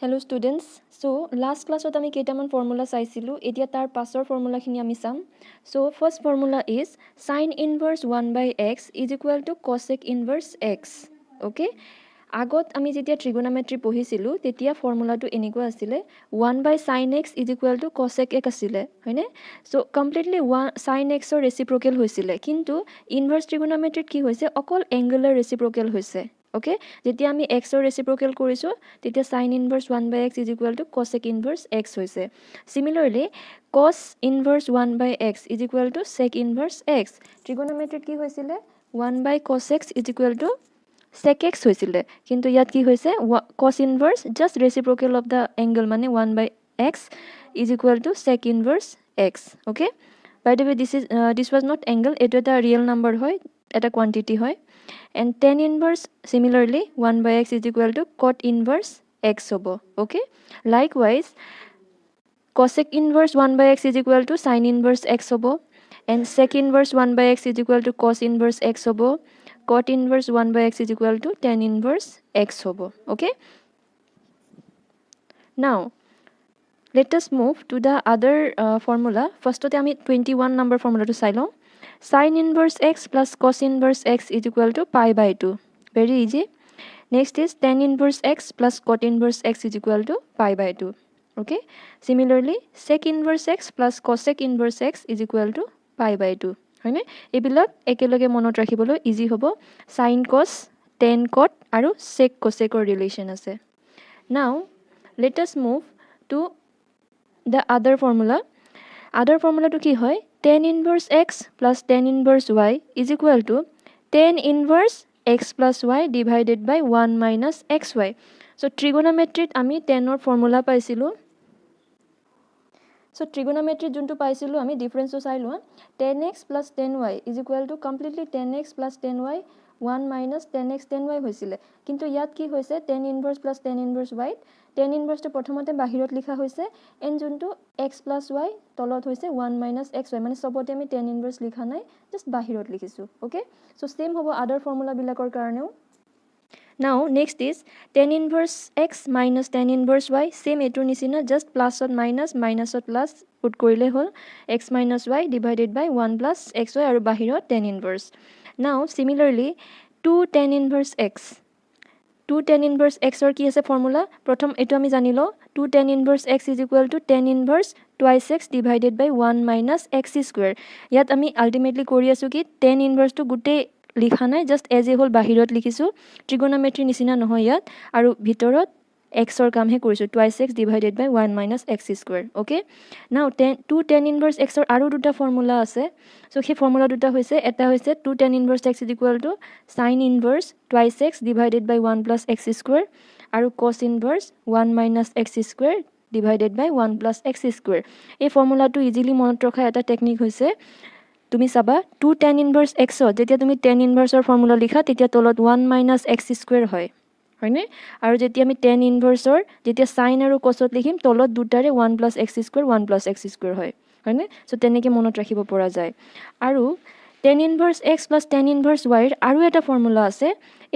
Hello students. So last class ot ami ketaman formula saisilu. Etia tar pasor formula khini ami sam. So first formula is sin inverse 1 by x is equal to cosec inverse x. Okay. Agot ami jetia trigonometry pohisilu tetia formula to eniko asile 1 by sin x is equal to cosec x asile hoine. So completely sin x or reciprocal hoisile kintu inverse trigonometry ki hoise okol angular reciprocal hoise. Okay, যেতিয়া আমি x or reciprocal কৰিছো তেতিয়া sin inverse 1 by x is equal to cosec inverse x হৈছে similarly cos inverse 1 by x is equal to sec inverse x trigonometry কি হৈছিলে 1 by cos x is equal to sec x হৈছিলে কিন্তু ইয়াত কি হৈছে cos inverse just reciprocal of the angle মানে 1 by x is equal to sec inverse x. Okay, by the way this was not angle, এটা এটা real number হয়, এটা quantity হয়. And tan inverse similarly 1 by x is equal to cot inverse x hobo. Okay, likewise cosec inverse 1 by x is equal to sin inverse x hobo, and sec inverse 1 by x is equal to cos inverse x hobo, cot inverse 1 by x is equal to tan inverse x hobo. Okay, now let us move to the other formula. First ote ami 21 number formula to sailom. Sin inverse x plus cos inverse x is equal to pi by 2. Very easy. Next is tan inverse x plus cot inverse x is equal to pi by 2. Okay. Similarly, sec inverse x plus cosec inverse x is equal to pi by 2. Hoine ebilak ekeloge monot rakhibolo easy hobo. Sin cos, tan cot aru sec cosec or relation ase. Now let us move to the other formula. Other formula to ki hoy tan inverse x plus tan inverse y is equal to tan inverse x plus y divided by 1 minus xy. So trigonometry ami tan or formula paisilu. So trigonometry juntu paisilu ami difference to sai lo tan x plus tan y is equal to completely tan x plus tan y 1 minus tan x tan y hoisile kintu yat ki hoise tan inverse plus tan inverse y tan inverse to prothomote bahirot likha hoise n juntu x plus y tolot hoise 1 minus xy mane sobote ami tan inverse likha nai just bahirot likhisu. Okay, so same hobo other formula bilakor karaneo. Now next is tan inverse x minus tan inverse y same etur nisina just plus or minus minus or plus put korile hol x minus y divided by 1 plus xy aru bahirot tan inverse. Now similarly 2 tan inverse x 2 tan inverse x or ki ase formula prothom etu ami janilo 2 tan inverse x is equal to tan inverse twice x divided by 1 minus x square. Yat ami ultimately kori asu ki tan inverse to gute likha nai just as a whole bahirot likhisu trigonometry nisina nohoy yat aru bhitorot x or kam he korisu twice x divided by 1 minus x square. Okay, now 2 tan inverse x or aru duta formula ase. So he formula duta hoise eta hoise 2 tan inverse x is equal to sin inverse twice x divided by 1 plus x square aru cos inverse 1 minus x square divided by 1 plus x square. Ei formula to easily monot rakha eta technique hoise তুমি সাবা 2 tan inverse x যেতিয়া তুমি tan inverse or formula লিখা তেতিয়া তলত 1 minus x square হয় হয়নে আৰু যেতিয়া আমি tan inverse or যেতিয়া sin আৰু cos লিখিম তলত দুটাৰে 1 plus x square 1 plus x square হয় হয়নে সো তেনেকে মনত ৰাখিব পৰা যায় আৰু tan inverse x plus tan inverse y আৰু এটা ফৰ্মুলা আছে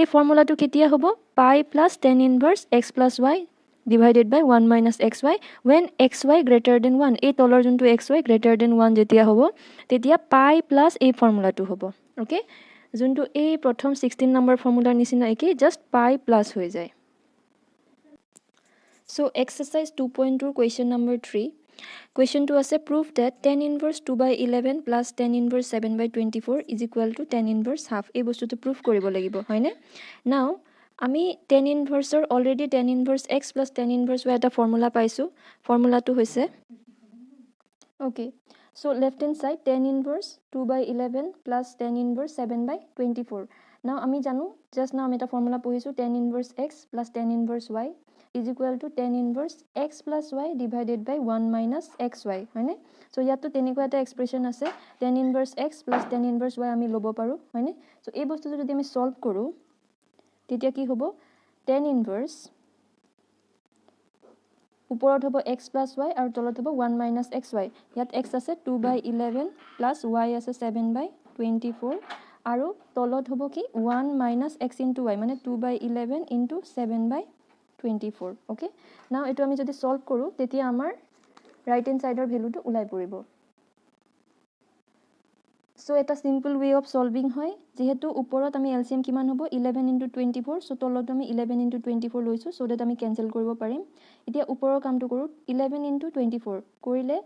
এই ফৰ্মুলাটো কেতিয়া হ'ব pi plus tan inverse x plus y divided by 1 minus xy when xy greater than 1 এই তলৰ যোনটো xy greater than 1 যেতিয়া হ'ব তেতিয়া pi plus এই ফৰ্মুলা টো হ'ব ওকে যোনটো এই প্ৰথম 16 নম্বৰ ফৰ্মুলাৰ নিচিনা একে just pi plus হৈ যায় so exercise 2.2 question number 3 question 2 আছে prove that tan inverse 2 by 11 plus tan inverse 7 by 24 is equal to tan inverse half এই বস্তুটো prove কৰিব লাগিব হয়নে now আমি tan inverse or already tan inverse x plus tan inverse y এটা formula পাইছো formula টো হৈছে okay so left hand side tan inverse 2 by 11 plus tan inverse 7 by 24 now আমি জানো just now আমি এটা formula পঢ়িছো tan inverse x plus tan inverse y is equal to tan inverse x plus y divided by 1 minus xy হয়নে so ইয়াতো তেনেকুৱা এটা expression আছে tan inverse x plus tan inverse y আমি লব পাৰো হয়নে so এই বস্তুটো যদি আমি সলভ কৰো তেতিয়া কি হ'ব tan inverse উপৰত হ'ব x plus y আৰু তলত হ'ব 1 minus xy ইয়াত x আছে 2 by 11 plus y আছে 7 by 24 আৰু তলত হ'ব কি 1 minus x into y মানে 2 by 11 into 7 by 24 ওকে নাও এটো আমি যদি সলভ কৰো তেতিয়া আমাৰ ৰাইট হ্যান্ড সাইডৰ ভ্যালুটো ওলাই পৰিব সো এটা সিম্পল ওয়ে অফ সলভিং হয় যেহেতু ওপৰত আমি এলসিএম কিমান হ'ব 11 * 24 সো তলত আমি 11 * 24 লৈছো সো দ্যাট আমি ক্যান্সেল কৰিব পাৰিম এতিয়া ওপৰৰ কামটো কৰো 11 * 24 কৰিলে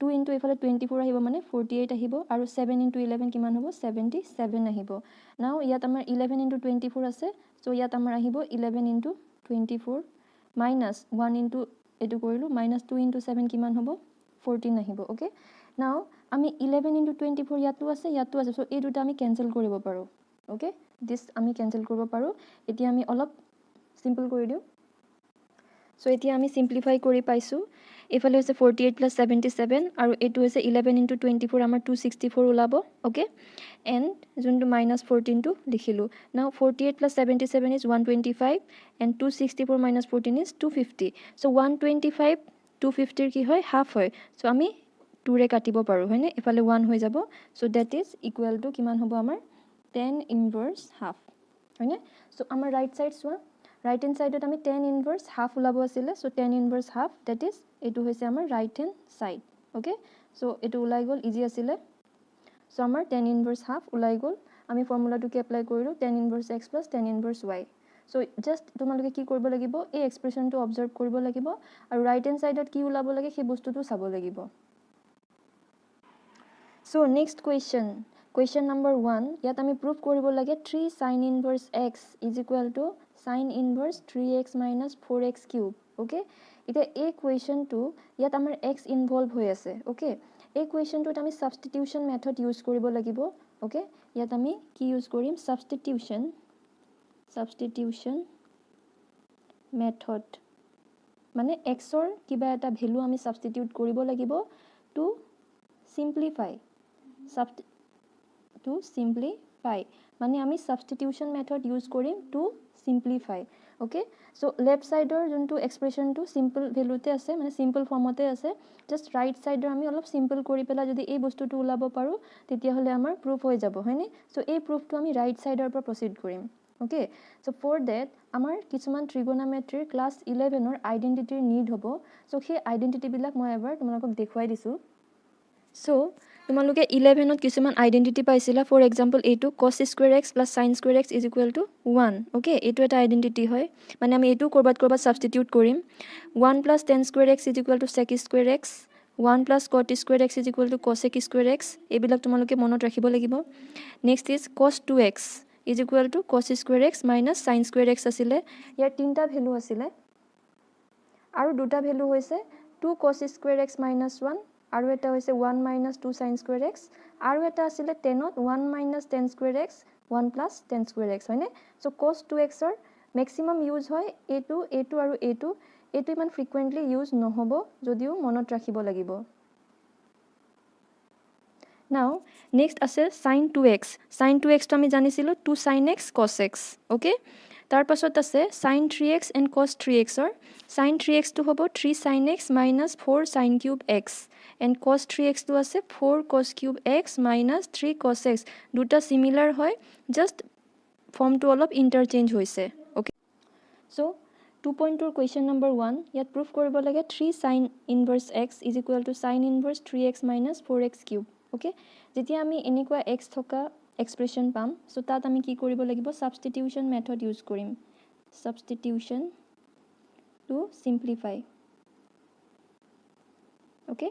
2 * এফালে 24 আহিব মানে 48 আহিব আৰু 7 * 11 কিমান হ'ব 77 আহিব নাও ইয়াত আমাৰ 11 * 24 আছে সো ইয়াত আমাৰ আহিব 11 * 24 minus 1 into এটো কৰিলো minus 2 into 7 কিমান হ'ব 14 আহিব ওকে নাও আমি 11 into 24 ইয়াতো আছে সো এই দুটা আমি ক্যান্সেল কৰিব পাৰো ওকে দিস আমি ক্যান্সেল কৰিব পাৰো এতিয়া আমি অলপ সিম্পল কৰি দিও সো এতিয়া আমি সিম্পলিফাই কৰি পাইছো এফালে হৈছে 48 + 77 আৰু এটো হৈছে 11 into 24 আমাৰ 264 ওলাব ওকে and যোনটো -14 টো লিখিলো now 48 + 77 is 125 and 264 - 14 is 250 so 125 250 কি হয় হাফ হয় so আমি 2 ৰে কাটিব পাৰো হয়নে এফালে 1 হৈ যাব so that is equal to কিমান হ'ব আমাৰ 10 inverse half হয়নে so আমাৰ ৰাইট সাইড সোৱা right hand side আমি 10 inverse half ওলাব আছিল so 10 inverse half that is এটো হৈছে আমাৰ right hand side okay so এটো ওলাই গল ইজি আছিল so আমাৰ 10 inverse half ওলাই গল আমি ফৰ্মুলাটো কি এপ্লাই কৰিলো 10 inverse x plus 10 inverse y so just তোমালোকে কি কৰিব লাগিব এই এক্সপ্ৰেছনটো অবজাৰ্ভ কৰিব লাগিব আৰু right hand side কি ওলাব লাগে সেই বস্তুটো চাব লাগিব so next question number 1 ইয়াত আমি প্ৰুফ কৰিব লাগে 3 sin inverse x is equal to sin inverse 3x minus 4x cube okay এটা এই কোৱেশ্চনটো ইয়াত আমাৰ x ইনভলভ হৈ আছে okay এই কোৱেশ্চনটোত আমি সাবস্টিটিউশন মেথড ইউজ কৰিব লাগিব okay ইয়াত আমি কি ইউজ কৰিম সাবস্টিটিউশন মেথড মানে x ৰ কিবা এটা ভ্যালু আমি সাবস্টিটিউট কৰিব লাগিব টু simplify মানে আমি সাবস্টিটিউশন মেথড ইউজ কৰিম to simplify okay so left side or যোনটো এক্সপ্ৰেছন টু সিম্পল ভ্যালুতে আছে মানে সিম্পল ফৰ্মতে আছে জাস্ট ৰাইট সাইডৰ আমি অলপ সিম্পল কৰি পেলা যদি এই বস্তুটো ওলাব পাৰো তেতিয়া হলে আমাৰ প্ৰুফ হৈ যাব হয়নে সো এই প্ৰুফটো আমি ৰাইট সাইডৰ পৰা প্ৰসিড কৰিম okay so for that আমাৰ কিছুমান ট্ৰিগোনোমেট্ৰি ক্লাস 11 ৰ আইডেন্টিটিৰ নিড হ'ব সো সেই আইডেন্টিটি বিলাক মই এবাৰ তোমালোকক দেখুৱাই দিছো সো তোমালোকে 11 ত কিছুমান আইডেন্টিটি পাইছিলা ফৰ এক্সাম্পল এটো cos square x plus sin square x is equal to 1 okay এটো এটা আইডেন্টিটি হয় মানে আমি এটো কৰবাত সাবস্টিটিউট কৰিম 1 plus tan square x is equal to sec square x 1 plus cot square x is equal to cosec square x এবিলাক তোমালোকে মনত ৰাখিব লাগিব next is cos 2x is equal to cos square x minus sin square x আছিলে ইয়াৰ তিনটা value আছিলে আৰু দুটা value হৈছে 2 cos square x minus 1 আৰু এটা হৈছে 1 minus 2 sin square x আৰু এটা আছিল 10 ত 1 minus 10 square x 1 plus 10 square x হয়নে সো cos 2x ৰ ম্যাক্সিমাম ইউজ হয় এটো আৰু এটো ইমান ফ্ৰিকুৱেন্টলি ইউজ নহব যদিও মনত ৰাখিব লাগিব নাও নেক্সট আছে sin 2x টো আমি জানিছিলো 2 sin x cos x okay তাৰ পাছত আছে sin 3x and cos 3x ৰ sin 3x টো হ'ব 3 sin x minus 4 sin cube x and cos 3x টো আছে 4 cos cube x minus 3 cos x দুটা সিমিলার হয় জাস্ট ফর্মটো অলপ ইন্টারচেঞ্জ হৈছে ওকে সো 2.2 question number 1 ইয়াত প্রুফ কৰিব লাগে 3 sin inverse x is equal to sin inverse 3x minus 4x cube okay যেতিয়া আমি এনেকুৱা x থকা এক্সপ্ৰেছন পাম সো তাত আমি কি কৰিব লাগিব সাবস্টিটিউশন মেথড ইউজ কৰিম সাবস্টিটিউশন টু সিম্পলিফাই ওকে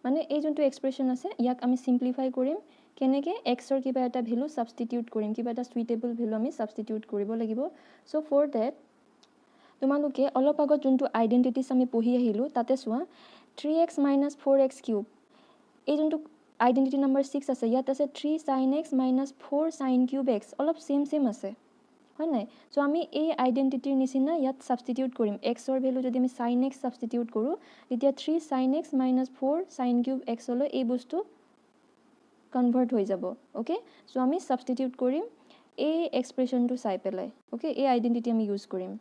মানে এই যোনটো এক্সপ্ৰেছন আছে ইয়াক আমি সিম্পলিফাই কৰিম কেনেকে x ৰ কিবা এটা ভ্যালু সাবস্টিটিউট কৰিম কিবা এটা সুইটেবল ভ্যালু আমি সাবস্টিটিউট কৰিব লাগিব সো ফৰ দ্যাট তোমালোকে অলপ আগত যোনটো আইডেন্টিটিস আমি পঢ়ি আহিলো তাতে সোৱা 3x minus 4x cube এই যোনটো আইডেন্টিটি নাম্বাৰ 6 আছে ইয়াত আছে 3 sin x minus 4 sin cube x অলপ সেম আছে হয় নাই সো আমি এই আইডেন্টিটিৰ নিচিনা ইয়াত সাবস্টিটিউট কৰিম x ৰ ভ্যালু যদি আমি sin x সাবস্টিটিউট কৰো তেতিয়া 3 sin x minus 4 sin cube x লৈ এই বস্তু কনভার্ট হৈ যাব ওকে সো আমি সাবস্টিটিউট কৰিম এই এক্সপ্ৰেছনটো চাই পেলাই ওকে এই আইডেন্টিটি আমি ইউজ কৰিম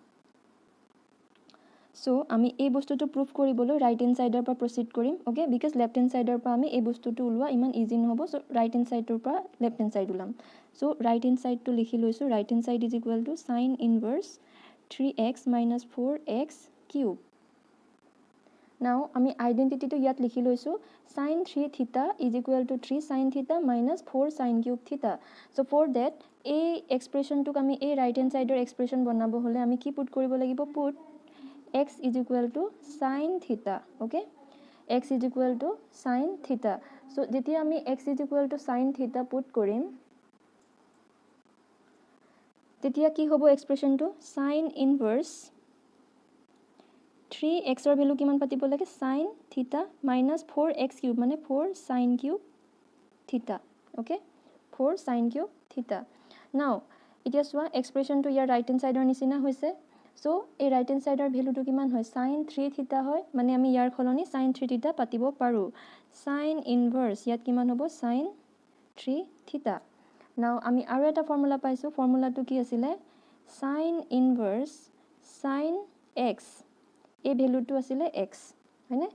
সো আমি এই বস্তুটো প্ৰুফ কৰিবলৈ ৰাইট হ্যান্ড সাইডৰ পৰা প্ৰসিড কৰিম ওকে বিকজ লেফট হ্যান্ড সাইডৰ পৰা আমি এই বস্তুটো উলোৱা ইমান ইজি নহব সো ৰাইট হ্যান্ড সাইডৰ পৰা লেফট হ্যান্ড সাইড উলাম সো ৰাইট হ্যান্ড সাইডটো লিখি লৈছো right hand side is equal to sin inverse 3x minus 4x cube. Now আমি আইডেন্টিটিটো ইয়াত লিখি লৈছো sin 3 theta is equal to 3 sin theta minus 4 sin cube theta. So for that এই এক্সপ্ৰেছনটোক আমি এই ৰাইট হ্যান্ড সাইডৰ এক্সপ্ৰেছন বনাব হলে আমি কি পুট কৰিব লাগিব put x is equal to sin theta. Okay, x is equal to sin theta. So যেতিয়া আমি x is equal to sin theta put কৰিম তেতিয়া কি হ'ব এক্সপ্ৰেছনটো sin inverse 3x or value কিমান পাতিব লাগে sin theta minus 4x cube মানে 4 sin cube theta. Okay, 4 sin cube theta. Now এতিয়া চোৱা এক্সপ্ৰেছনটো ইয়াৰ ৰাইট হ্যান্ড সাইডৰ নিচিনা হৈছে সো এই ৰাইট হ্যান্ড সাইডৰ ভ্যালুটো কিমান হয় sin 3 theta হয় মানে আমি ইয়াৰ খলনি sin 3 theta পাতিব পাৰো sin inverse ইয়াত কিমান হ'ব sin 3 theta. Now আমি আৰু এটা ফৰ্মুলা পাইছো ফৰ্মুলাটো কি আছিল sin inverse sin x এই ভ্যালুটো আছিল x হয়নে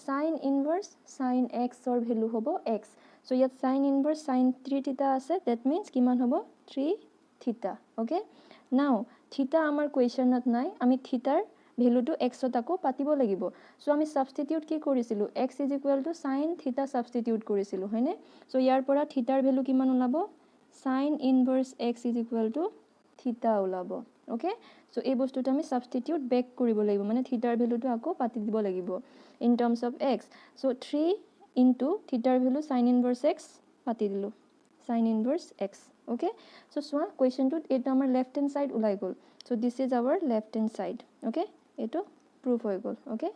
sin inverse sin x or value হ'ব x. So ইয়াত sin inverse sin 3 theta আছে that means কিমান হ'ব 3 theta. Okay, now theta আমাৰ কোৱেশ্চনত নাই আমি থিটাৰ ভ্যালুটো x ত আকৌ পাতিব লাগিব সো আমি সাবস্টিটিউট কি কৰিছিলো x is equal to sin theta substitute কৰিছিলো হয়নে সো ইয়াৰ পৰা থিটাৰ ভ্যালু কিমান ওলাব sin inverse x is equal to theta ওলাব. Okay, so এই বস্তুটো আমি সাবস্টিটিউট বেক কৰিব লাগিব মানে থিটাৰ ভ্যালুটো আকৌ পাতি দিব লাগিব in terms of x. So 3 into থিটাৰ ভ্যালু sin inverse x পাতি দিলো sin inverse x. Okay, so সোয়া কোৱেশ্চনটোত এটা আমাৰ লেফট হ্যান্ড সাইড ওলাই গল so this is our left hand side. Okay, এটো প্রুফ হৈ গল. Okay,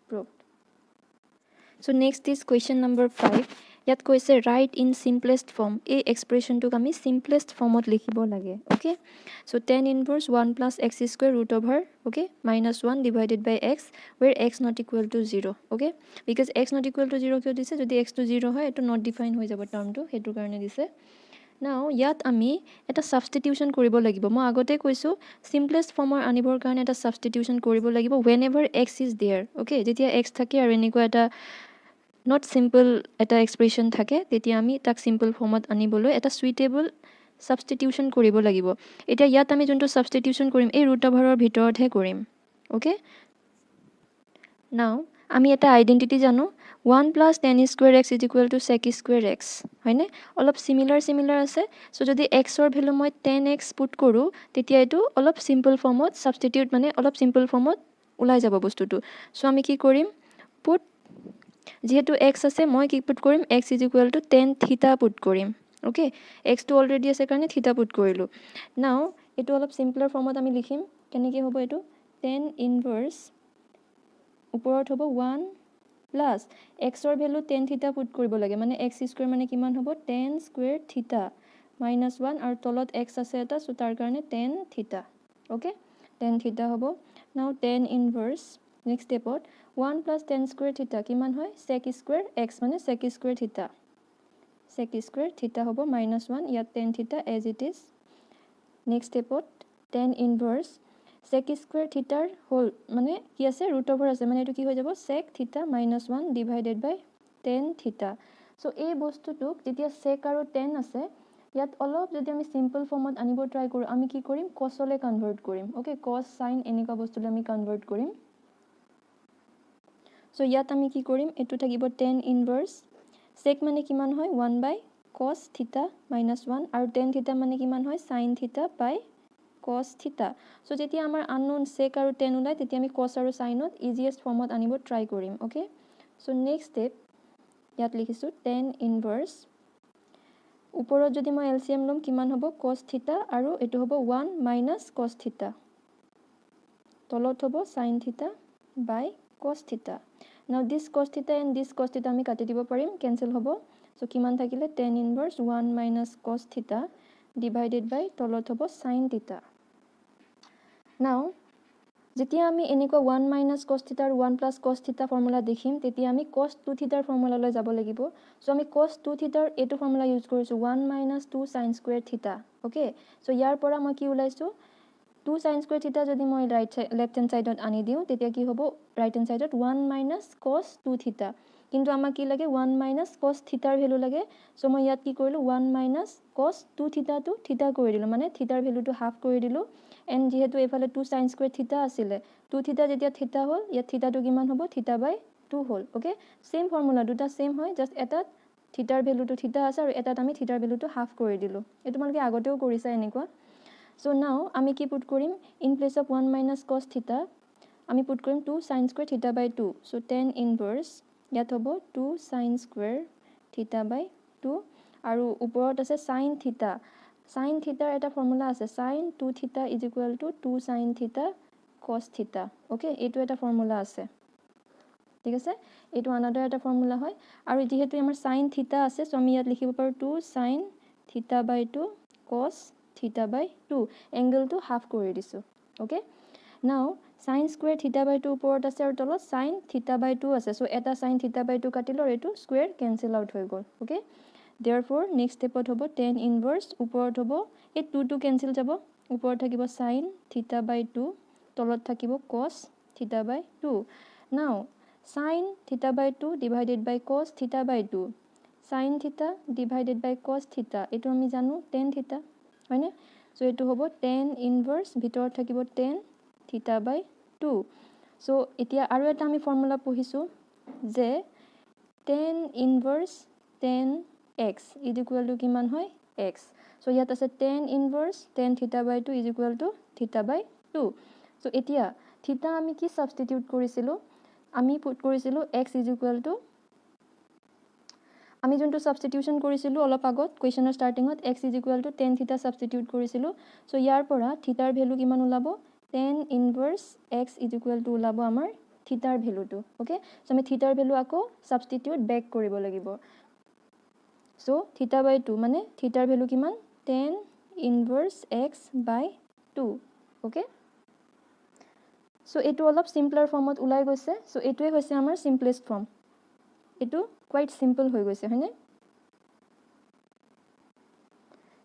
proved. So next is question number 5. ইয়াত কৈছে write in simplest form এই এক্সপ্ৰেছনটোক আমি simplest formত লিখিব লাগে. Okay, so tan inverse 1 plus x square root over okay minus 1 divided by x where x not equal to 0. Okay, because x not equal to 0 কিয় দিছে যদি x to 0 হয় এটো not define হৈ যাব টার্মটো হেতু কাৰণে দিছে. Now ইয়াত আমি এটা সাবস্টিটিউশন কৰিব লাগিব মই আগতে কৈছো simplest form আনিবৰ কাৰণে এটা সাবস্টিটিউশন কৰিব লাগিব whenever x is there. Okay, যেতিয়া x থাকে আৰু এনেকুৱা এটা not simple এটা এক্সপ্ৰেছন থাকে তেতিয়া আমি তাক simple ফৰ্মত আনিবলৈ এটা সুইটেবল সাবস্টিটিউশন কৰিব লাগিব এতিয়া ইয়াত আমি যোনটো সাবস্টিটিউশন কৰিম এই ৰুট ওভাৰৰ ভিতৰতহে কৰিম. Okay, now আমি এটা আইডেন্টিটি জানো 1 plus tan square x is equal to sec square x হয়নে অলপ সিমিলার আছে সো যদি x অৰ ভ্যালু মই 10x পুট কৰো তেতিয়া এটো অলপ সিম্পল ফৰ্মত সাবস্টিটিউট মানে অলপ সিম্পল ফৰ্মত ওলাই যাব বস্তুটো সো আমি কি কৰিম পুট যেহেতু x আছে মই কি পুট কৰিম x is equal to tan theta put কৰিম. Okay, x টো অলৰেডি আছে কাৰণে theta পুট কৰিলো. Now এটো অলপ সিম্পলাৰ ফৰ্মত আমি লিখিম কেনেকৈ হ'ব এটো tan inverse ওপৰত হ'ব 1 plus x or value tan theta put কৰিব লাগে মানে x square মানে কিমান হ'ব tan square theta minus 1 আৰু তলত x আছে এটা সো তাৰ কাৰণে tan theta. Okay, tan theta হ'ব. Now tan inverse next stepত 1 plus tan square theta কিমান হয় sec square x মানে sec square theta হ'ব minus 1 ইয়াত tan theta as it is. Next stepত tan inverse sec square theta whole মানে কি আছে root over আছে মানে এটো কি হৈ যাব sec theta minus 1 divided by tan theta. So এই বস্তুটোক যেতিয়া sec আৰু tan আছে ইয়াত অলপ যদি আমি সিম্পল ফৰ্মত আনিব ট্ৰাই কৰো আমি কি কৰিম cosলে কনভাৰ্ট কৰিম. Okay, cos sin এনেকা বস্তুলে আমি কনভাৰ্ট কৰিম. So ইয়াত আমি কি কৰিম এটো থাকিব tan inverse sec মানে কিমান হয় 1 by cos theta minus 1 আৰু tan theta মানে কিমান হয় sin theta by cos theta. So যেতিয়া আমাৰ unknown sec আৰু tan ওলাই তেতিয়া আমি cos আৰু sin ত easiest ফৰ্মত আনিব ট্ৰাই কৰিম. Okay, so next step ইয়াত লিখিছো tan inverse ওপৰত যদি মই LCM লম কিমান হ'ব cos theta আৰু এটো হ'ব 1 minus cos theta তলত হ'ব sin theta by cos theta. Now this cos theta and this cos theta আমি কাটি দিব পাৰিম ক্যান্সেল হ'ব সো কিমান থাকিলে tan inverse 1 minus cos theta divided by তলত হ'ব sin theta. Now যেতিয়া আমি এনেকুৱা 1 minus cos theta আৰু 1 plus cos theta ফৰ্মুলা দেখিম তেতিয়া আমি cos 2 theta ৰ ফৰ্মুলালৈ যাব লাগিব সো আমি cos 2 theta ৰ এটো ফৰ্মুলা ইউজ কৰিছো 1 minus 2 sin square theta. Okay, so ইয়াৰ পৰা মই কি উলাইছো 2 sin square theta যদি মই left hand side আনি দিও তেতিয়া কি হ'ব right hand side 1 minus cos 2 theta কিন্তু আমাক কি লাগে 1 minus cos theta ৰ ভ্যালু লাগে সো মই ইয়াত কি কৰিলো 1 minus cos 2 theta টো theta কৰি দিলো মানে theta ৰ ভ্যালুটো হাফ কৰি দিলো এণ্ড যিহেতু এইফালে 2 sin square থিটা আছিলে 2 থিটা যেতিয়া থিটা হ'ল ইয়াত থিটাটো কিমান হ'ব থিটা বাই 2 হ'ল ওকে সেম ফৰ্মুলা দুটা সেম হয় জাস্ট এটাত থিটাৰ ভ্যালুটো থিটা আছে আৰু এটাত আমি থিটাৰ ভ্যালুটো হাফ কৰি দিলো এটো তোমালোকে আগতেও কৰিছা এনেকুৱা সো নাও আমি কি পুট কৰিম ইন প্লেস অফ 1 - cos থিটা আমি পুট কৰিম 2 sin square থিটা বাই 2 সো tan ইনভাৰ্স ইয়াত হ'ব 2 sin square থিটা বাই 2 আৰু ওপৰত আছে sin থিটা sin থিটাৰ এটা ফৰ্মুলা আছে sin 2 থিটা = 2 sin থিটা cos থিটা ওকে এটো এটা ফৰ্মুলা আছে ঠিক আছে এটো আনাদাৰ এটা ফৰ্মুলা হয় আৰু যেহেতু আমাৰ sin থিটা আছে সো আমি ইয়াত লিখিব পাৰো 2 sin থিটা বাই 2 cos থিটা বাই 2 এংগলটো হাফ কৰি দিছো ওকে নাও sin square থিটা বাই 2 ওপৰত আছে আৰু তলত sin থিটা বাই 2 আছে সো এটা sin থিটা বাই 2 কাটিলো আৰু এটো স্কয়াৰ কেনসেল আউট হৈ গল ওকে therefore next stepত হ'ব tan inverse ওপৰত হ'ব এই 2 2 কেনসেল যাব ওপৰত থাকিব sin থিটা বাই 2 তলত থাকিব cos থিটা বাই 2 নাও sin theta by 2 divided by cos theta by 2 sin theta divided by cos theta eto ami janu tan theta hoine so eto hobo tan inverse bhitor thakibo tan theta by 2 so etia aru eta ami formula pohisu je tan inverse tan x is equal to kiman hoy x so yat ase tan inverse tan theta by 2 is equal to theta by 2 so etia theta ami ki substitute korisilu আমি put কৰিছিলো x = আমি যোনটো substitution কৰিছিলো অলপ আগত কোৱেশ্চনৰ স্টাৰ্টিংত x = tan থিটা substitute কৰিছিলো so ইয়াৰ পৰা থিটাৰ ভ্যালু কিমান ওলাব tan ইনভাৰ্স x = ওলাব আমাৰ থিটাৰ ভ্যালুটো ওকে সো আমি থিটাৰ ভ্যালু আকৌ সাবস্টিটিউট বেক কৰিব লাগিব সো থিটা বাই 2 মানে থিটাৰ ভ্যালু কিমান tan inverse x by 2 okay So eto olop simpler formot ulai goise so etoe hoise amar simplest form eto quite simple hoi goise hoine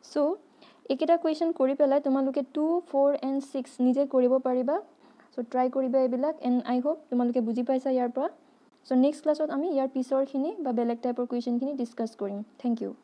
so eketa question kori pelai tomaluke 2 4 and 6 nije koribo pariba so try koriba ebilak and I hope tomaluke buji paisa yar pora so next class ot ami yar pisor khini ba belek type or question khini discuss korim thank you